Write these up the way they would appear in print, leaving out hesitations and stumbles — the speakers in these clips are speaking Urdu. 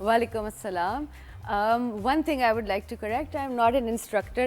Walaikum assalam. One thing I would like to correct, I am not an instructor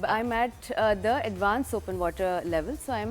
but I'm at the advanced open water level, so I'm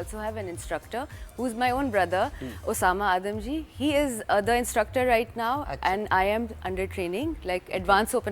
also have an instructor who is my own brother, Osama Adam ji. He is the instructor right now, and I am under training, like advanced open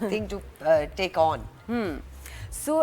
thing to take on. So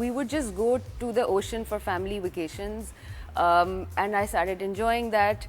we would just go to the ocean for family vacations, and I started enjoying that.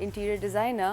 interior designer.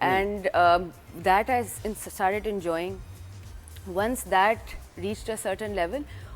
and that I started enjoying. Once that reached a certain level,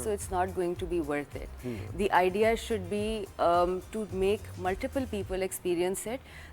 so it's not going to be worth it. The idea should be to make multiple people experience it,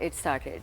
it started.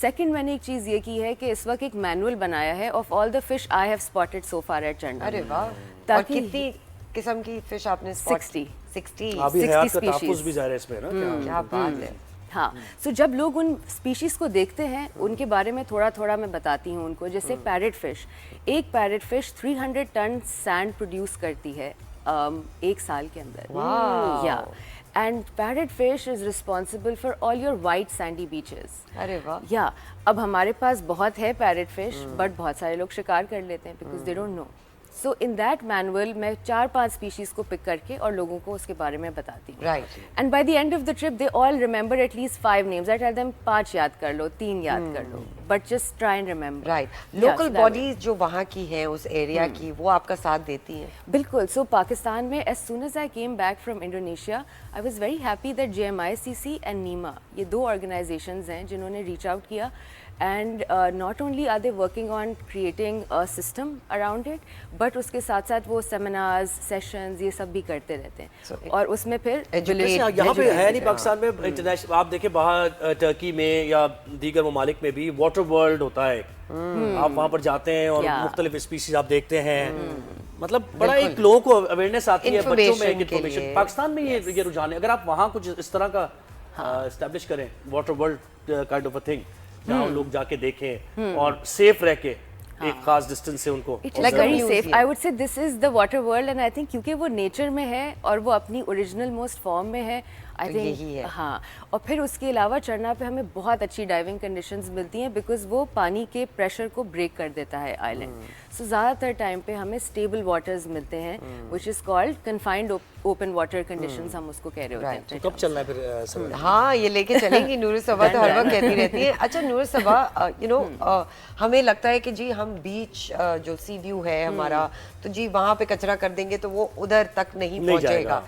Second میں نے ایک چیز یہ کی ہے کہ اس وقت ایک مینول بنایا ہے of all the fish I have spotted so far at Churna. ارے واہ. اور تاکہ کتنی قسم کی فش آپ نے 60 ابھی حیات کا تحفظ بھی ظاہر ہے اس میں نا. کیا بات ہے. ہاں. سو جب لوگ ان اسپیشیز کو دیکھتے ہیں ان کے بارے میں تھوڑا تھوڑا میں بتاتی ہوں ان کو. جیسے پیرٹ فش, ایک parrot fish 300 ton sand produce کرتی ہے ایک سال کے اندر. یا and parrot fish is responsible for all your white sandy beaches. ارے واہ. یا اب ہمارے پاس بہت ہے پیرٹ فش بٹ بہت سارے لوگ شکار کر لیتے ہیں because they don't know. So in that manual میں 4-5 اسپیشیز کو پک کر کے اور لوگوں کو اس کے بارے میں بتاتی ہوں. Right. And by the end of the trip they all remember at least 5 names. I tell them 5 یاد کر لو, 3 یاد کر لو, but just try and remember. Right. Local bodies جو وہاں کی ہیں اس ایریا کی, وہ آپ کا ساتھ دیتی ہیں؟ بالکل. سو پاکستان میں as soon as I came back from Indonesia I was very happy that JMICC and نیما, یہ 2 آرگنائزیشنز ہیں جنہوں نے ریچ آؤٹ کیا. And not only are they working on creating system around it, but اس کے ساتھ ساتھ وہ سیمینارز, سیشنز, یہ سب بھی کرتے رہتے ہیں. اور اس میں پھر یہاں پہ ہے نہیں پاکستان میں انٹرنیشنل, آپ دیکھیں باہر ٹرکی میں یا دیگر ممالک میں بھی واٹر ورلڈ ہوتا ہے. آپ وہاں پر جاتے ہیں اور مختلف اسپیشیز آپ دیکھتے ہیں. مطلب بڑا ایک لوگوں کو اویئرنیس آتی ہے, بچوں میں انفارمیشن. پاکستان میں یہ رجحان ہے. اگر آپ وہاں کچھ اس طرح کا اسٹیبلش کریں, water world kind of a thing, جہاں لوگ جا کے دیکھیں اور سیف رہ کے ایک خاص ڈسٹینس سے ان کو. It is very safe. I would say this is the water world and I think کیونکہ وہ نیچر میں ہے اور وہ اپنی اوریجنل موسٹ فارم میں ہے, I think ہاں. اور پھر اس کے علاوہ چرنا پہ ہمیں بہت اچھی ڈائیونگ کنڈیشنز ملتی ہیں بیکاز وہ پانی کے پریشر کو بریک کر دیتا ہے آئی لینڈ. سو زیادہ تر ٹائم پہ ہمیں اسٹیبل واٹرز ملتے ہیں which is called confined open water conditions, ہم اس کو کہہ رہے ہوتے ہیں. کب چلنا ہے پھر؟ ہاں یہ لے کے چلیں گی. نور صبا تو ہر وقت کہتی رہتی ہے. اچھا نور صبا, ہمیں لگتا ہے کہ جی ہم بیچ جو سی ویو ہے ہمارا, تو جی وہاں پہ کچرا کر دیں گے تو وہ ادھر تک نہیں پہنچے گا.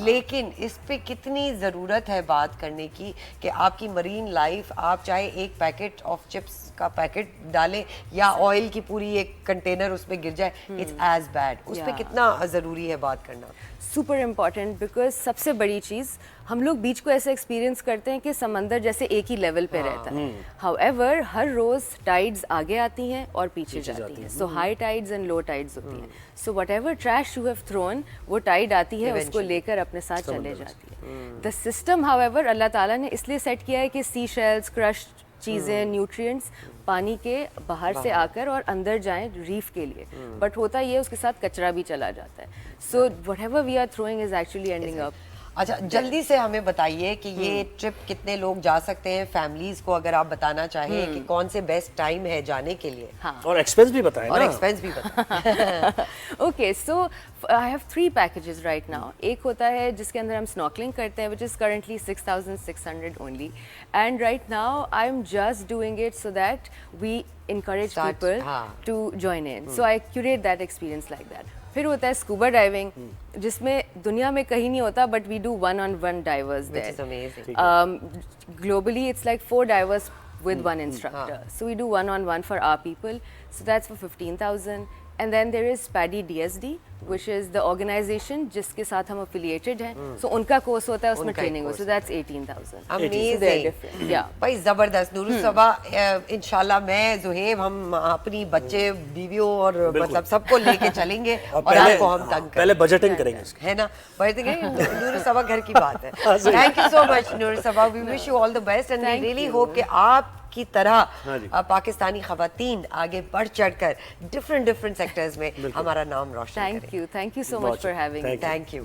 لیکن اس پہ کتنی ضرورت ہے بات کرنے کی کہ آپ کی مرین لائف, آپ چاہے ایک پیکٹ آف چپس کا پیکٹ ڈالیں یا آئل کی پوری ایک کنٹینر اس پہ گر جائے, اٹس ایز بیڈ. اس پہ کتنا ضروری ہے بات کرنا. سپر امپورٹنٹ, بیکاز سب سے بڑی چیز ہم لوگ بیچ کو ایسے ایکسپیرینس کرتے ہیں کہ سمندر جیسے ایک ہی لیول پہ رہتا ہے. ہاؤ ایور ہر روز ٹائڈز آگے آتی ہیں اور پیچھے جاتی ہیں. So high tides and low tides ہوتی ہیں. So whatever trash you have thrown, وہ ٹائڈ آتی ہے, اس کو لے کر اپنے ساتھ چلے جاتی ہے. دا سسٹم ہاؤ ایور اللہ تعالیٰ نے اس لیے سیٹ کیا ہے کہ سی شیلز, کرشڈ چیزیں, نیوٹرینٹس پانی کے باہر سے آ کر اور اندر جائیں ریف کے لیے. بٹ ہوتا یہ اس کے ساتھ کچرا بھی چلا جاتا ہے. So whatever we are throwing is actually ending up. اچھا جلدی سے ہمیں بتائیے کہ یہ ٹرپ کتنے لوگ جا سکتے ہیں, فیملیز کو اگر آپ بتانا چاہیں کہ کون سے بیسٹ ٹائم ہے جانے کے لیے, اور ایکسپینس بھی بتائیں. اور ایکسپینس بھی بتائیں. Okay, so I have 3 packages right now. ایک ہوتا ہے جس کے اندر ہم اسنارکلنگ کرتے ہیں which is currently 6,600 only, and right now I am just doing it so that we encourage people to join in. So I curate that experience like that. پھر ہوتا ہے اسکوبا ڈائیونگ, جس میں دنیا میں کہیں نہیں ہوتا, but we do 1-on-1 divers there. Globally it's like 4 divers with 1 instructor. So we do 1-on-1 for our people. So that's for 15,000. And then there is PADI DSD, which is the organization جس کے ساتھ ہم affiliated ہیں. So ان کا کورس ہوتا ہے, اس میں ٹریننگ ہوتا ہے. So that's 18,000. Amazing. بھائی زبردست. نور صبا, انشاءاللہ میں زہیب ہم اپنی بچے بیویوں اور مطلب سب کو لے کے چلیں گے اور آپ کو ہم تنگ پہلے بجٹنگ کریں گے, ہے نا. بجٹنگ نور صبا گھر کی بات ہے. Thank you so much Noor Saba. We wish you all the best and we really hope کہ آپ کی طرح پاکستانی خواتین آگے بڑھ چڑھ کر ڈفرینٹ سیکٹرز میں ہمارا نام روشن کریں. Thank you so much for having me. Thank you.